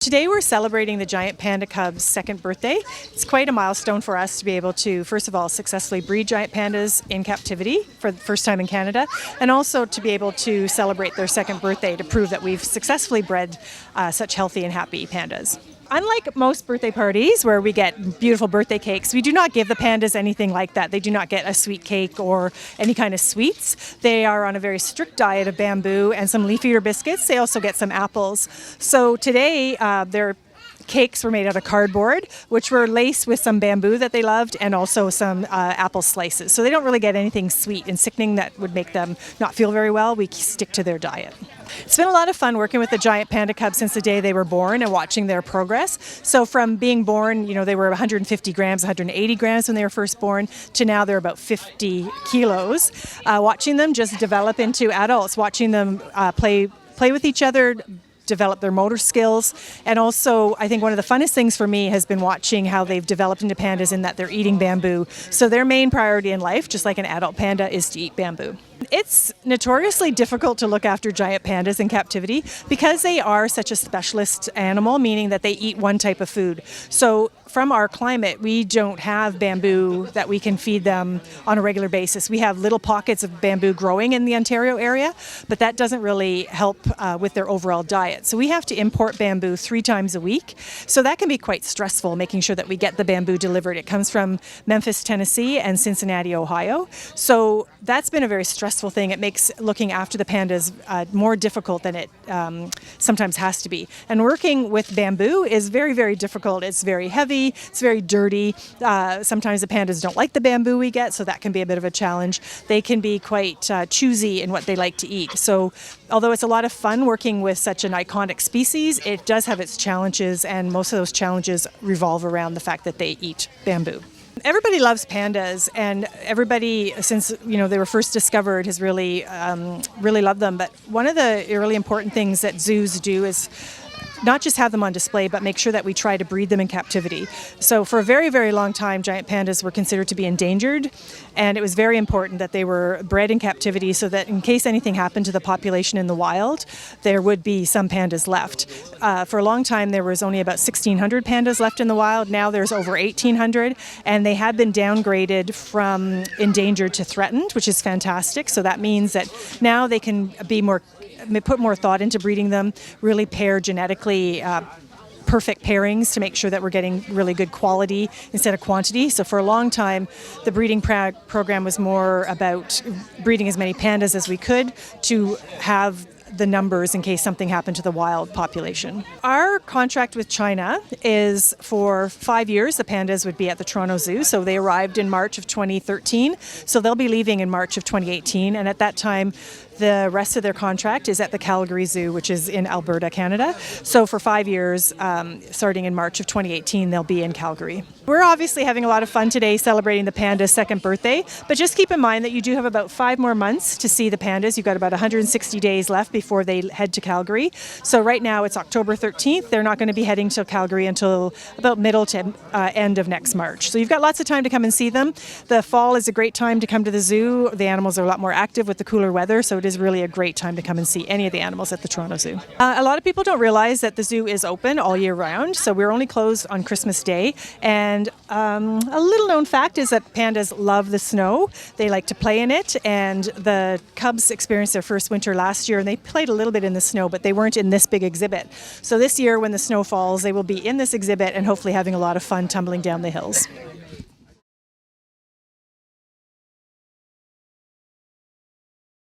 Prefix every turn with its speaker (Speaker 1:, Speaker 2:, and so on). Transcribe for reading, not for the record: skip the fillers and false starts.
Speaker 1: Today we're celebrating the giant panda cub's second birthday. It's quite a milestone for us to be able to, first of all, successfully breed giant pandas in captivity for the first time in Canada, and also to be able to celebrate their second birthday to prove that we've successfully bred such healthy and happy pandas. Unlike most birthday parties where we get beautiful birthday cakes, we do not give the pandas anything like that. They do not get a sweet cake or any kind of sweets. They are on a very strict diet of bamboo and some leaf eater biscuits. They also get some apples. So today their cakes were made out of cardboard, which were laced with some bamboo that they loved and also some apple slices. So they don't really get anything sweet and sickening that would make them not feel very well. We stick to their diet. It's been a lot of fun working with the giant panda cubs since the day they were born and watching their progress. So from being born, they were 150 grams, 180 grams when they were first born, to now they're about 50 kilos. Watching them just develop into adults, watching them play with each other, develop their motor skills. And also, I think one of the funnest things for me has been watching how they've developed into pandas in that they're eating bamboo. So their main priority in life, just like an adult panda, is to eat bamboo. It's notoriously difficult to look after giant pandas in captivity because they are such a specialist animal, meaning that they eat one type of food. So from our climate, we don't have bamboo that we can feed them on a regular basis. We have little pockets of bamboo growing in the Ontario area, but that doesn't really help with their overall diet. So we have to import bamboo 3 times a week. So that can be quite stressful, making sure that we get the bamboo delivered. It comes from Memphis, Tennessee and Cincinnati, Ohio. So that's been a very stressful thing. It makes looking after the pandas more difficult than it sometimes has to be. And working with bamboo is very, very difficult. It's very heavy. It's very dirty. Sometimes the pandas don't like the bamboo we get, so that can be a bit of a challenge. They can be quite choosy in what they like to eat. So although it's a lot of fun working with such an iconic species, it does have its challenges, and most of those challenges revolve around the fact that they eat bamboo. Everybody loves pandas, and everybody, since they were first discovered, has really loved them. But one of the really important things that zoos do is not just have them on display, but make sure that we try to breed them in captivity. So for a very, very long time, giant pandas were considered to be endangered, and it was very important that they were bred in captivity so that in case anything happened to the population in the wild, there would be some pandas left. For a long time, there was only about 1,600 pandas left in the wild. Now there's over 1,800, and they had been downgraded from endangered to threatened, which is fantastic. So that means that now they can put more thought into breeding them, really pair genetically perfect pairings to make sure that we're getting really good quality instead of quantity. So for a long time, the breeding program was more about breeding as many pandas as we could to have the numbers in case something happened to the wild population. Our contract with China is for 5 years. The pandas would be at the Toronto Zoo. So they arrived in March of 2013. So they'll be leaving in March of 2018. And at that time, the rest of their contract is at the Calgary Zoo, which is in Alberta, Canada. So for 5 years, starting in March of 2018, they'll be in Calgary. We're obviously having a lot of fun today celebrating the panda's second birthday, but just keep in mind that you do have about 5 more months to see the pandas. You've got about 160 days left before they head to Calgary. So right now it's October 13th. They're not going to be heading to Calgary until about middle to end of next March. So you've got lots of time to come and see them. The fall is a great time to come to the zoo. The animals are a lot more active with the cooler weather, so it is really a great time to come and see any of the animals at the Toronto Zoo. A lot of people don't realize that the zoo is open all year round, so we're only closed on Christmas Day. And a little known fact is that pandas love the snow. They like to play in it, and the cubs experienced their first winter last year, and they played a little bit in the snow, but they weren't in this big exhibit. So this year, when the snow falls, they will be in this exhibit and hopefully having a lot of fun tumbling down the hills.